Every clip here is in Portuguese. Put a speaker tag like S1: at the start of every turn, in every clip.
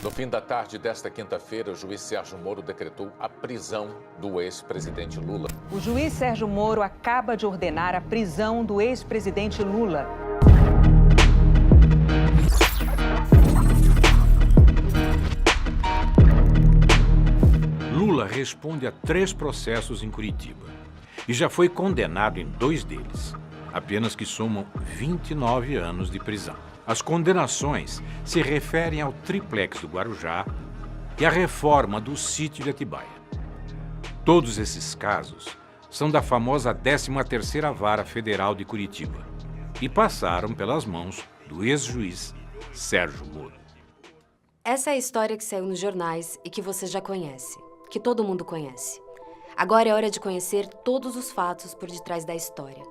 S1: No fim da tarde desta quinta-feira, o juiz Sérgio Moro decretou a prisão do ex-presidente Lula.
S2: O juiz Sérgio Moro acaba de ordenar a prisão do ex-presidente Lula.
S3: Lula responde a 3 processos em Curitiba e já foi condenado em 2 deles, apenas que somam 29 anos de prisão. As condenações se referem ao triplex do Guarujá e à reforma do sítio de Atibaia. Todos esses casos são da famosa 13ª Vara Federal de Curitiba e passaram pelas mãos do ex-juiz Sérgio Moro.
S4: Essa é a história que saiu nos jornais e que você já conhece, que todo mundo conhece. Agora é hora de conhecer todos os fatos por detrás da história.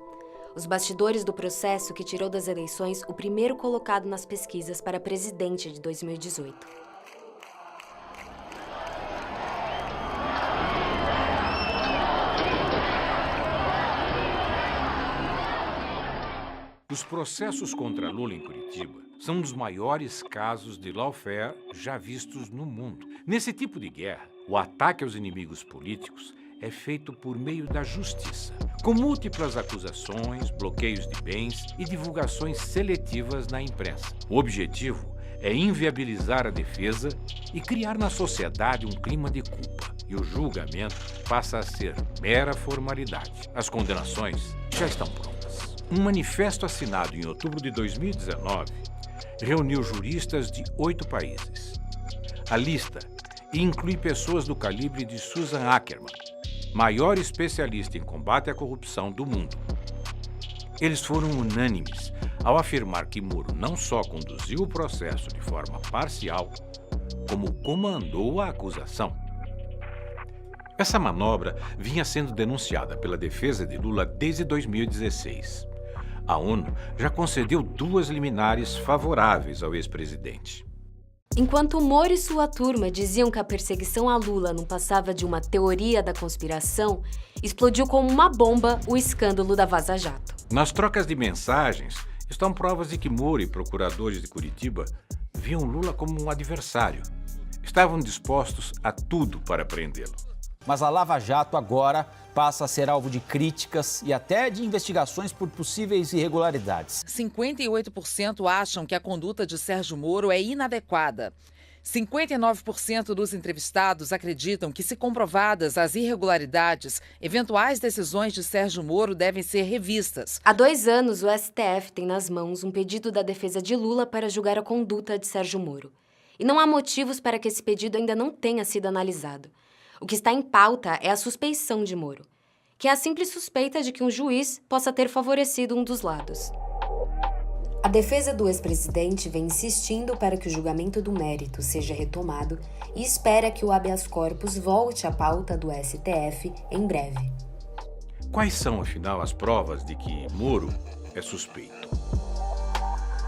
S4: Os bastidores do processo que tirou das eleições o primeiro colocado nas pesquisas para presidente de 2018.
S3: Os processos contra Lula em Curitiba são um dos maiores casos de lawfare já vistos no mundo. Nesse tipo de guerra, o ataque aos inimigos políticos é feito por meio da justiça, com múltiplas acusações, bloqueios de bens e divulgações seletivas na imprensa. O objetivo é inviabilizar a defesa e criar na sociedade um clima de culpa. E o julgamento passa a ser mera formalidade. As condenações já estão prontas. Um manifesto assinado em outubro de 2019 reuniu juristas de 8 países. A lista inclui pessoas do calibre de Susan Ackerman, maior especialista em combate à corrupção do mundo. Eles foram unânimes ao afirmar que Moro não só conduziu o processo de forma parcial, como comandou a acusação. Essa manobra vinha sendo denunciada pela defesa de Lula desde 2016. A ONU já concedeu 2 liminares favoráveis ao ex-presidente.
S4: Enquanto Moro e sua turma diziam que a perseguição a Lula não passava de uma teoria da conspiração, explodiu como uma bomba o escândalo da Vaza Jato.
S3: Nas trocas de mensagens, estão provas de que Moro e procuradores de Curitiba viam Lula como um adversário. Estavam dispostos a tudo para prendê-lo.
S5: Mas a Lava Jato agora passa a ser alvo de críticas e até de investigações por possíveis irregularidades.
S6: 58% acham que a conduta de Sérgio Moro é inadequada. 59% dos entrevistados acreditam que, se comprovadas as irregularidades, eventuais decisões de Sérgio Moro devem ser revistas.
S4: Há 2 anos, o STF tem nas mãos um pedido da defesa de Lula para julgar a conduta de Sérgio Moro. E não há motivos para que esse pedido ainda não tenha sido analisado. O que está em pauta é a suspeição de Moro, que é a simples suspeita de que um juiz possa ter favorecido um dos lados. A defesa do ex-presidente vem insistindo para que o julgamento do mérito seja retomado e espera que o habeas corpus volte à pauta do STF em breve.
S3: Quais são, afinal, as provas de que Moro é suspeito?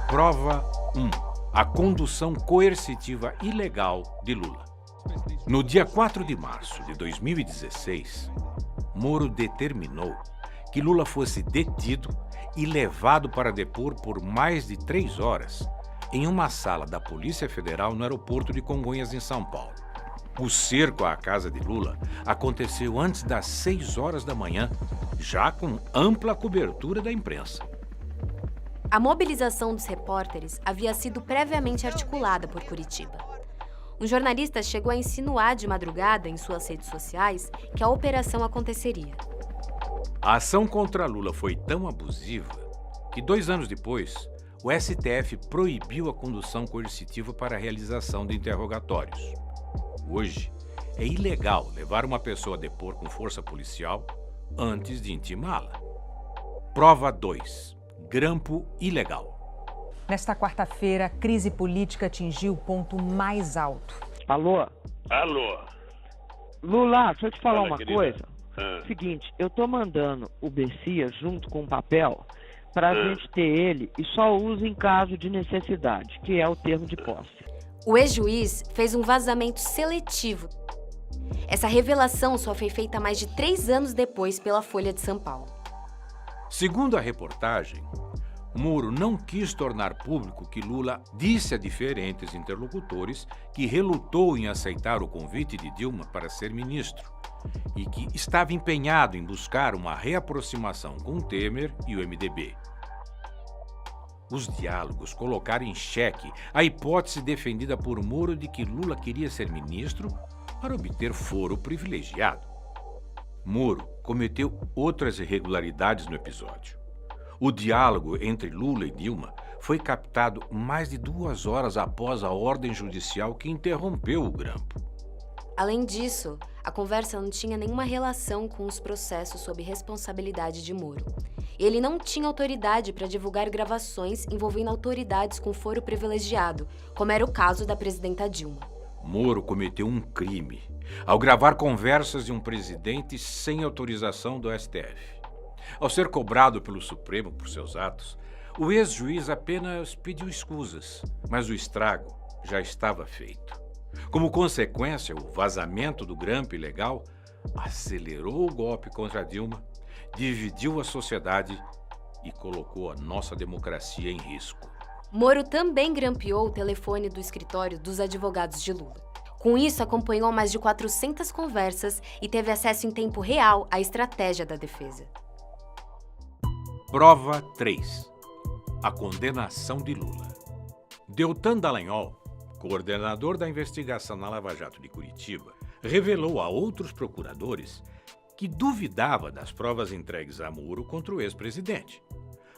S3: Prova 1. A condução coercitiva ilegal de Lula. No dia 4 de março de 2016, Moro determinou que Lula fosse detido e levado para depor por mais de 3 horas em uma sala da Polícia Federal no aeroporto de Congonhas, em São Paulo. O cerco à casa de Lula aconteceu antes das 6 horas da manhã, já com ampla cobertura da imprensa.
S4: A mobilização dos repórteres havia sido previamente articulada por Curitiba. Um jornalista chegou a insinuar de madrugada em suas redes sociais que a operação aconteceria.
S3: A ação contra Lula foi tão abusiva que 2 anos depois, o STF proibiu a condução coercitiva para a realização de interrogatórios. Hoje, é ilegal levar uma pessoa a depor com força policial antes de intimá-la. Prova 2. Grampo ilegal.
S2: Nesta quarta-feira, a crise política atingiu o ponto mais alto.
S7: Alô?
S8: Alô?
S7: Lula, deixa eu te falar
S8: Fala,
S7: uma
S8: querida.
S7: coisa.
S8: Ah.
S7: Seguinte, eu tô mandando o Bessias junto com o papel pra gente ter ele e só usa em caso de necessidade, que é o termo de posse.
S4: O ex-juiz fez um vazamento seletivo. Essa revelação só foi feita mais de 3 anos depois pela Folha de São Paulo.
S3: Segundo a reportagem, Moro não quis tornar público que Lula disse a diferentes interlocutores que relutou em aceitar o convite de Dilma para ser ministro e que estava empenhado em buscar uma reaproximação com Temer e o MDB. Os diálogos colocaram em xeque a hipótese defendida por Moro de que Lula queria ser ministro para obter foro privilegiado. Moro cometeu outras irregularidades no episódio. O diálogo entre Lula e Dilma foi captado mais de 2 horas após a ordem judicial que interrompeu o grampo.
S4: Além disso, a conversa não tinha nenhuma relação com os processos sob responsabilidade de Moro. Ele não tinha autoridade para divulgar gravações envolvendo autoridades com foro privilegiado, como era o caso da presidenta Dilma.
S3: Moro cometeu um crime ao gravar conversas de um presidente sem autorização do STF. Ao ser cobrado pelo Supremo por seus atos, o ex-juiz apenas pediu escusas, mas o estrago já estava feito. Como consequência, o vazamento do grampo ilegal acelerou o golpe contra Dilma, dividiu a sociedade e colocou a nossa democracia em risco.
S4: Moro também grampeou o telefone do escritório dos advogados de Lula. Com isso, acompanhou mais de 400 conversas e teve acesso em tempo real à estratégia da defesa.
S3: Prova 3. A condenação de Lula. Deltan Dallagnol, coordenador da investigação na Lava Jato de Curitiba, revelou a outros procuradores que duvidava das provas entregues a Moro contra o ex-presidente.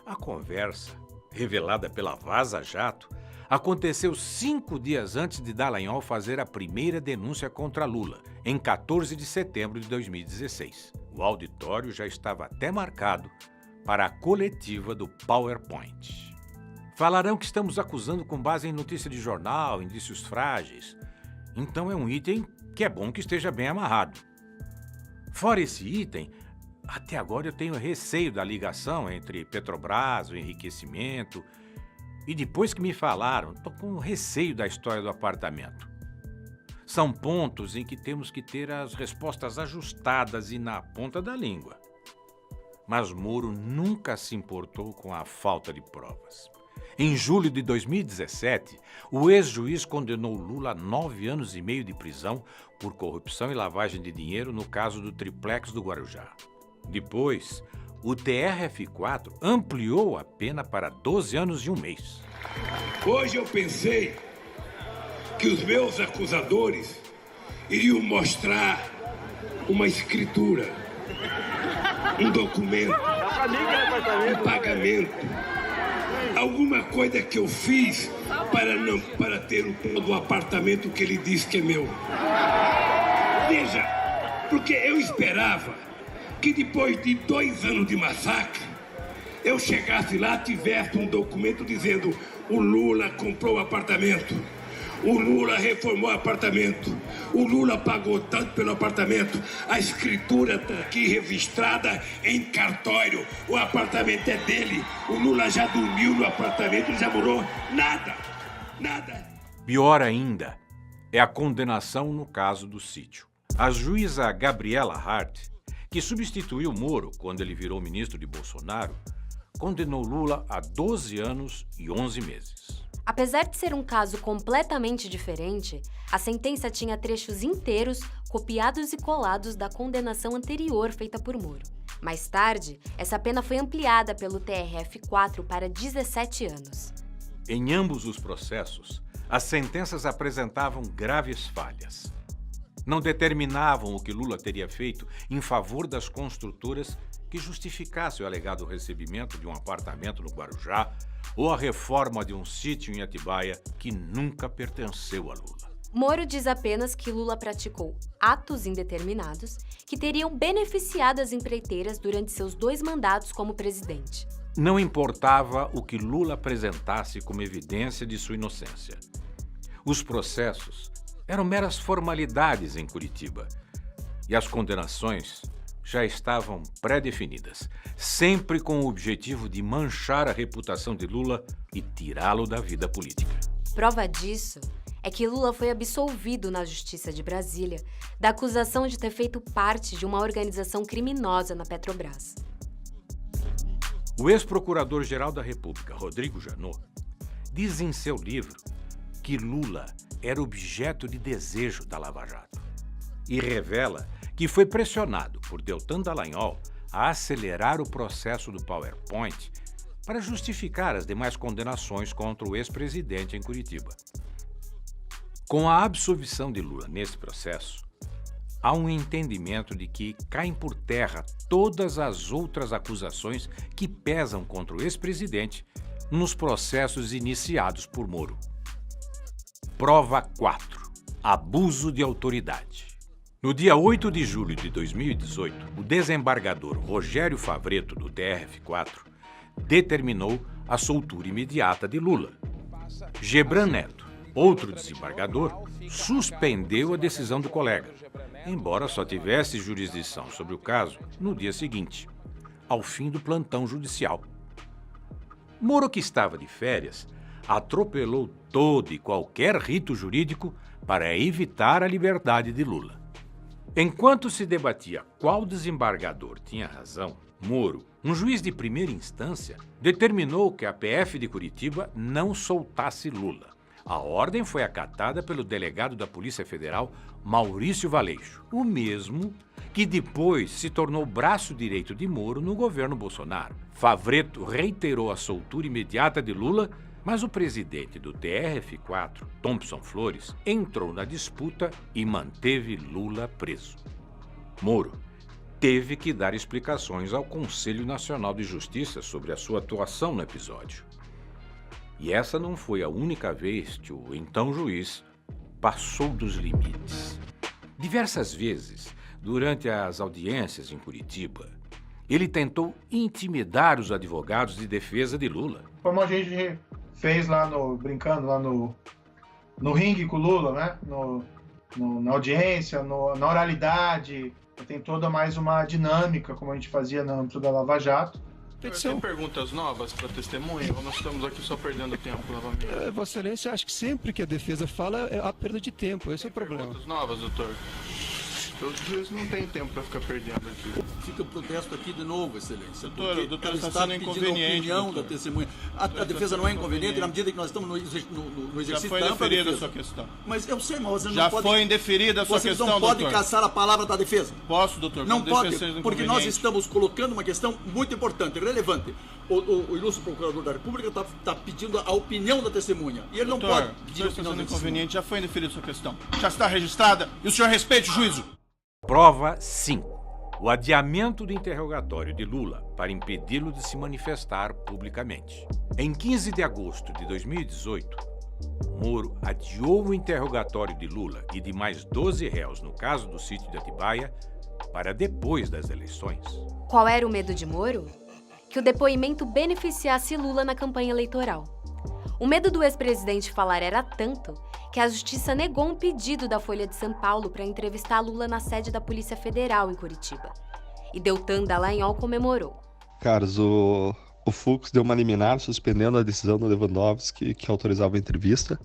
S3: A conversa, revelada pela Vaza Jato, aconteceu 5 dias antes de Dallagnol fazer a primeira denúncia contra Lula, em 14 de setembro de 2016. O auditório já estava até marcado para a coletiva do PowerPoint. Falarão que estamos acusando com base em notícia de jornal, indícios frágeis. Então é um item que é bom que esteja bem amarrado. Fora esse item, até agora eu tenho receio da ligação entre Petrobras, o enriquecimento, e depois que me falaram, estou com receio da história do apartamento. São pontos em que temos que ter as respostas ajustadas e na ponta da língua. Mas Moro nunca se importou com a falta de provas. Em julho de 2017, o ex-juiz condenou Lula a 9 anos e meio de prisão por corrupção e lavagem de dinheiro no caso do triplex do Guarujá. Depois, o TRF4 ampliou a pena para 12 anos e 1 mês.
S8: Hoje eu pensei que os meus acusadores iriam mostrar uma escritura, um documento, um pagamento, alguma coisa que eu fiz para ter o apartamento que ele diz que é meu. Veja, porque eu esperava que depois de 2 anos de massacre, eu chegasse lá e tivesse um documento dizendo: o Lula comprou o apartamento, o Lula reformou o apartamento, o Lula pagou tanto pelo apartamento, a escritura está aqui registrada em cartório, o apartamento é dele, o Lula já dormiu no apartamento, já morou, nada.
S3: Pior ainda é a condenação no caso do sítio. A juíza Gabriela Hart, que substituiu Moro quando ele virou ministro de Bolsonaro, condenou Lula a 12 anos e 11 meses.
S4: Apesar de ser um caso completamente diferente, a sentença tinha trechos inteiros copiados e colados da condenação anterior feita por Moro. Mais tarde, essa pena foi ampliada pelo TRF4 para 17 anos.
S3: Em ambos os processos, as sentenças apresentavam graves falhas. Não determinavam o que Lula teria feito em favor das construtoras que justificasse o alegado recebimento de um apartamento no Guarujá ou a reforma de um sítio em Atibaia que nunca pertenceu a Lula.
S4: Moro diz apenas que Lula praticou atos indeterminados que teriam beneficiado as empreiteiras durante seus 2 mandatos como presidente.
S3: Não importava o que Lula apresentasse como evidência de sua inocência. Os processos eram meras formalidades em Curitiba e as condenações já estavam pré-definidas, sempre com o objetivo de manchar a reputação de Lula e tirá-lo da vida política.
S4: Prova disso é que Lula foi absolvido na Justiça de Brasília da acusação de ter feito parte de uma organização criminosa na Petrobras.
S3: O ex-procurador-geral da República, Rodrigo Janot, diz em seu livro que Lula era objeto de desejo da Lava Jato e revela que foi pressionado por Deltan Dallagnol a acelerar o processo do PowerPoint para justificar as demais condenações contra o ex-presidente em Curitiba. Com a absolvição de Lula nesse processo, há um entendimento de que caem por terra todas as outras acusações que pesam contra o ex-presidente nos processos iniciados por Moro. Prova 4. Abuso de autoridade. No dia 8 de julho de 2018, o desembargador Rogério Favretto, do TRF4, determinou a soltura imediata de Lula. Gebran Neto, outro desembargador, suspendeu a decisão do colega, embora só tivesse jurisdição sobre o caso no dia seguinte, ao fim do plantão judicial. Moro, que estava de férias, atropelou todo e qualquer rito jurídico para evitar a liberdade de Lula. Enquanto se debatia qual desembargador tinha razão, Moro, um juiz de primeira instância, determinou que a PF de Curitiba não soltasse Lula. A ordem foi acatada pelo delegado da Polícia Federal, Maurício Valeixo, o mesmo que depois se tornou braço direito de Moro no governo Bolsonaro. Favretto reiterou a soltura imediata de Lula, mas o presidente do TRF4, Thompson Flores, entrou na disputa e manteve Lula preso. Moro teve que dar explicações ao Conselho Nacional de Justiça sobre a sua atuação no episódio. E essa não foi a única vez que o então juiz passou dos limites. Diversas vezes, durante as audiências em Curitiba, ele tentou intimidar os advogados de defesa de Lula.
S9: Como a gente fez lá brincando lá no ringue com o Lula, né? Na audiência, na oralidade, tem toda mais uma dinâmica, como a gente fazia no âmbito da Lava Jato.
S10: Tem perguntas novas para testemunha ou nós estamos aqui só perdendo tempo novamente?
S11: Vossa Excelência, acho que sempre que a defesa fala é a perda de tempo, esse é o problema.
S10: Perguntas novas, doutor? Os juízes não tem tempo para ficar perdendo aqui.
S12: Fica o protesto aqui de novo, Excelência.
S10: Doutor, está sendo inconveniente.
S12: A opinião da testemunha. A defesa não é inconveniente na medida que nós estamos no exercício.
S10: Já foi indeferida a sua questão.
S12: Mas eu sei, mas você não
S10: já
S12: pode...
S10: Já foi indeferida a sua questão, doutor.
S12: Você não pode caçar a palavra da defesa.
S10: Posso, doutor?
S12: Não pode, porque nós estamos colocando uma questão muito importante, relevante. O ilustre procurador da República está pedindo a opinião da testemunha. E ele doutor, não pode pedir a opinião da testemunha.
S10: Já foi indeferida a sua questão. Já está registrada e o senhor respeite o juízo.
S3: Prova 5. O adiamento do interrogatório de Lula para impedi-lo de se manifestar publicamente. Em 15 de agosto de 2018, Moro adiou o interrogatório de Lula e de mais 12 réus no caso do sítio de Atibaia para depois das eleições.
S4: Qual era o medo de Moro? Que o depoimento beneficiasse Lula na campanha eleitoral. O medo do ex-presidente falar era tanto que a Justiça negou um pedido da Folha de São Paulo para entrevistar Lula na sede da Polícia Federal em Curitiba. E Deltan Dallagnol comemorou.
S13: Carlos, o Fux deu uma liminar suspendendo a decisão do Lewandowski que autorizava a entrevista,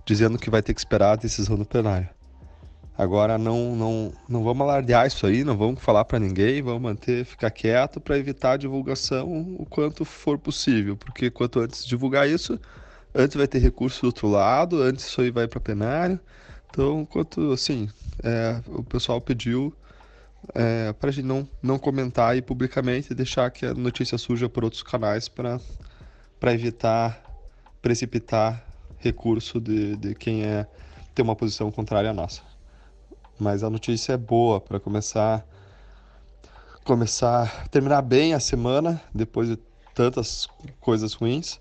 S13: dizendo que vai ter que esperar a decisão do plenário. Agora não vamos alardear isso aí, não vamos falar para ninguém, vamos ficar quieto para evitar a divulgação o quanto for possível, porque quanto antes divulgar isso, antes vai ter recurso do outro lado, antes isso aí vai para plenário. Então, quanto assim, o pessoal pediu para a gente não comentar aí publicamente e deixar que a notícia surja por outros canais para evitar precipitar recurso de quem tem uma posição contrária à nossa. Mas a notícia é boa para terminar bem a semana, depois de tantas coisas ruins,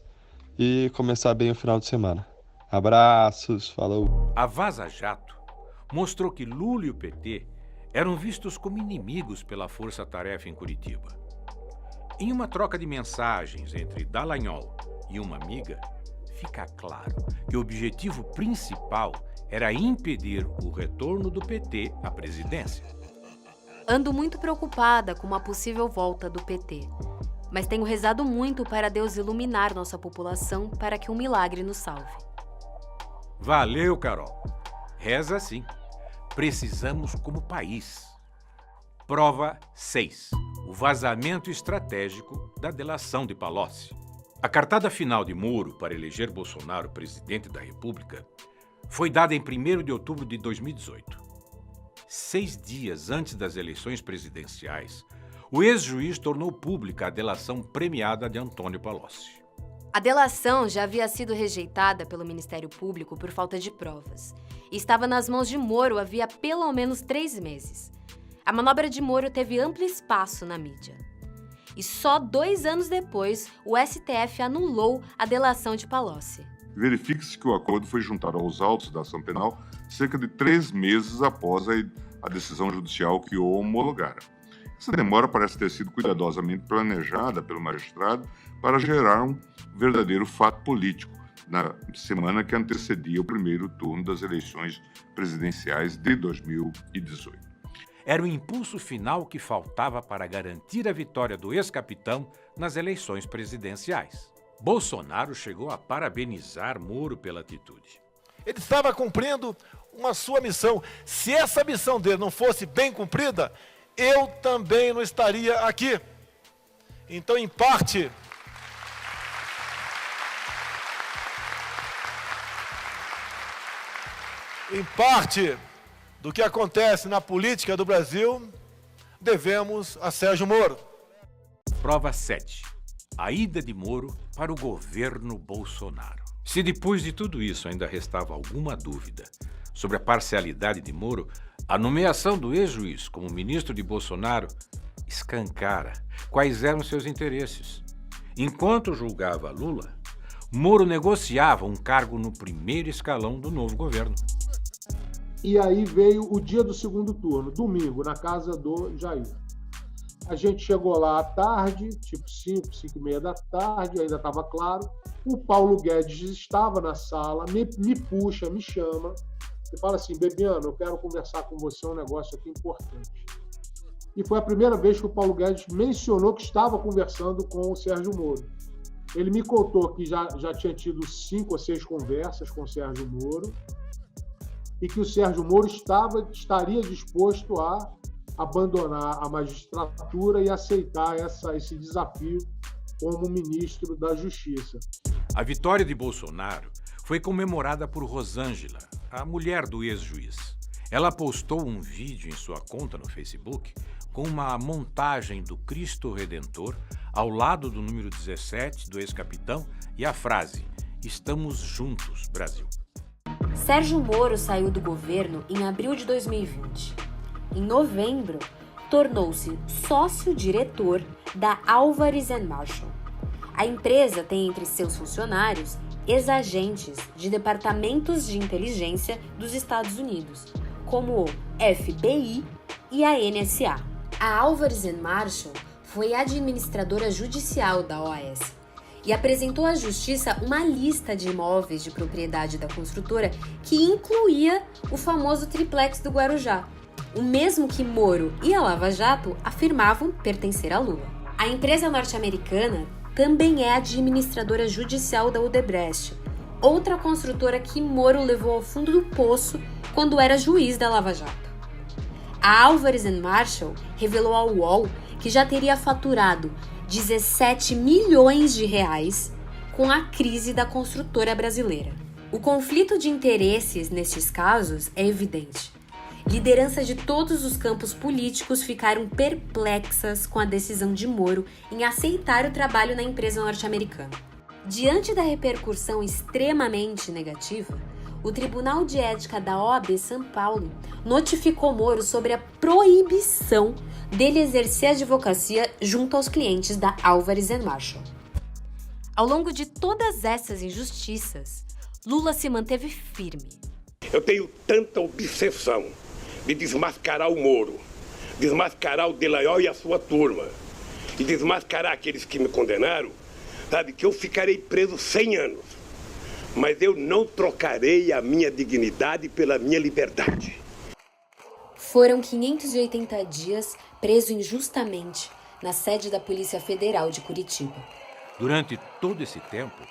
S13: e começar bem o final de semana. Abraços, falou.
S3: A Vaza Jato mostrou que Lula e o PT eram vistos como inimigos pela força-tarefa em Curitiba. Em uma troca de mensagens entre Dallagnol e uma amiga, fica claro que o objetivo principal era impedir o retorno do PT à presidência.
S4: Ando muito preocupada com uma possível volta do PT, mas tenho rezado muito para Deus iluminar nossa população para que um milagre nos salve.
S3: Valeu, Carol. Reza sim. Precisamos como país. Prova 6. o vazamento estratégico da delação de Palocci. A cartada final de Moro para eleger Bolsonaro presidente da República foi dada em 1º de outubro de 2018. 6 dias antes das eleições presidenciais, o ex-juiz tornou pública a delação premiada de Antônio Palocci.
S4: A delação já havia sido rejeitada pelo Ministério Público por falta de provas e estava nas mãos de Moro havia pelo menos 3 meses. A manobra de Moro teve amplo espaço na mídia. E só 2 anos depois, o STF anulou a delação de Palocci.
S14: Verifique-se que o acordo foi juntado aos autos da ação penal cerca de 3 meses após a decisão judicial que o homologara. Essa demora parece ter sido cuidadosamente planejada pelo magistrado para gerar um verdadeiro fato político na semana que antecedia o primeiro turno das eleições presidenciais de 2018.
S3: Era o impulso final que faltava para garantir a vitória do ex-capitão nas eleições presidenciais. Bolsonaro chegou a parabenizar Moro pela atitude.
S15: Ele estava cumprindo uma sua missão. Se essa missão dele não fosse bem cumprida, eu também não estaria aqui. Então, em parte, do que acontece na política do Brasil, devemos a Sérgio Moro.
S3: Prova 7. A ida de Moro para o governo Bolsonaro. Se depois de tudo isso ainda restava alguma dúvida sobre a parcialidade de Moro, a nomeação do ex-juiz como ministro de Bolsonaro escancara quais eram seus interesses. Enquanto julgava Lula, Moro negociava um cargo no primeiro escalão do novo governo.
S16: E aí veio o dia do segundo turno, domingo, na casa do Jair. A gente chegou lá à tarde, tipo 5, 5h30 da tarde, ainda estava claro. O Paulo Guedes estava na sala, me puxa, me chama e fala assim: Bebiano, eu quero conversar com você um negócio aqui importante. E foi a primeira vez que o Paulo Guedes mencionou que estava conversando com o Sérgio Moro. Ele me contou que já tinha tido 5 ou 6 conversas com o Sérgio Moro e que o Sérgio Moro estaria disposto a abandonar a magistratura e aceitar esse desafio como ministro da Justiça.
S3: A vitória de Bolsonaro foi comemorada por Rosângela, a mulher do ex-juiz. Ela postou um vídeo em sua conta no Facebook com uma montagem do Cristo Redentor ao lado do número 17 do ex-capitão e a frase: "Estamos juntos, Brasil".
S4: Sérgio Moro saiu do governo em abril de 2020. Em novembro, tornou-se sócio-diretor da Álvares & Marshall. A empresa tem entre seus funcionários ex-agentes de departamentos de inteligência dos Estados Unidos, como o FBI e a NSA. A Álvares & Marshall foi administradora judicial da OAS e apresentou à Justiça uma lista de imóveis de propriedade da construtora que incluía o famoso triplex do Guarujá, o mesmo que Moro e a Lava Jato afirmavam pertencer a Lula. A empresa norte-americana também é administradora judicial da Odebrecht, outra construtora que Moro levou ao fundo do poço quando era juiz da Lava Jato. A Álvares & Marshall revelou ao UOL que já teria faturado 17 milhões de reais com a crise da construtora brasileira. O conflito de interesses nestes casos é evidente. Lideranças de todos os campos políticos ficaram perplexas com a decisão de Moro em aceitar o trabalho na empresa norte-americana. Diante da repercussão extremamente negativa, o Tribunal de Ética da OAB São Paulo notificou Moro sobre a proibição dele exercer a advocacia junto aos clientes da Álvares & Marshall. Ao longo de todas essas injustiças, Lula se manteve firme.
S8: Eu tenho tanta obsessão de desmascarar o Moro, desmascarar o Delayol e a sua turma, e desmascarar aqueles que me condenaram, sabe, que eu ficarei preso 100 anos. Mas eu não trocarei a minha dignidade pela minha liberdade.
S4: Foram 580 dias preso injustamente na sede da Polícia Federal de Curitiba.
S3: Durante todo esse tempo,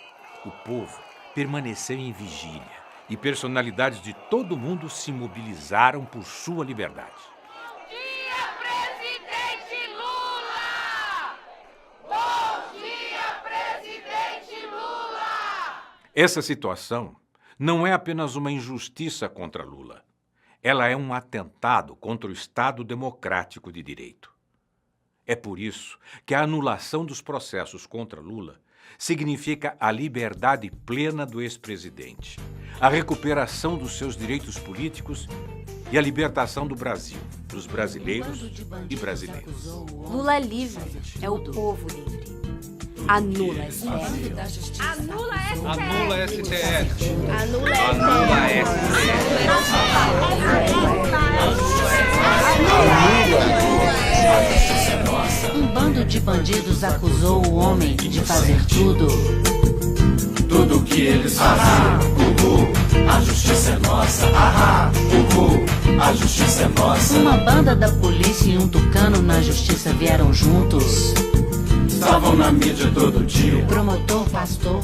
S3: o povo permaneceu em vigília e personalidades de todo o mundo se mobilizaram por sua liberdade.
S17: Bom dia, presidente Lula!
S3: Essa situação não é apenas uma injustiça contra Lula. Ela é um atentado contra o Estado democrático de direito. É por isso que a anulação dos processos contra Lula significa a liberdade plena do ex-presidente, a recuperação dos seus direitos políticos e a libertação do Brasil, dos brasileiros e brasileiras.
S4: Lula livre é o povo livre. Anula STF.
S17: Anula STF.
S18: Anula STF.
S17: Anula
S18: STF.
S19: Um bando de bandidos acusou o homem de fazer tudo.
S18: Tudo que eles fazem. A justiça é nossa. A justiça é nossa.
S19: Uma banda da polícia e um tucano na justiça vieram juntos.
S18: Estavam na mídia todo dia.
S19: O promotor, pastor,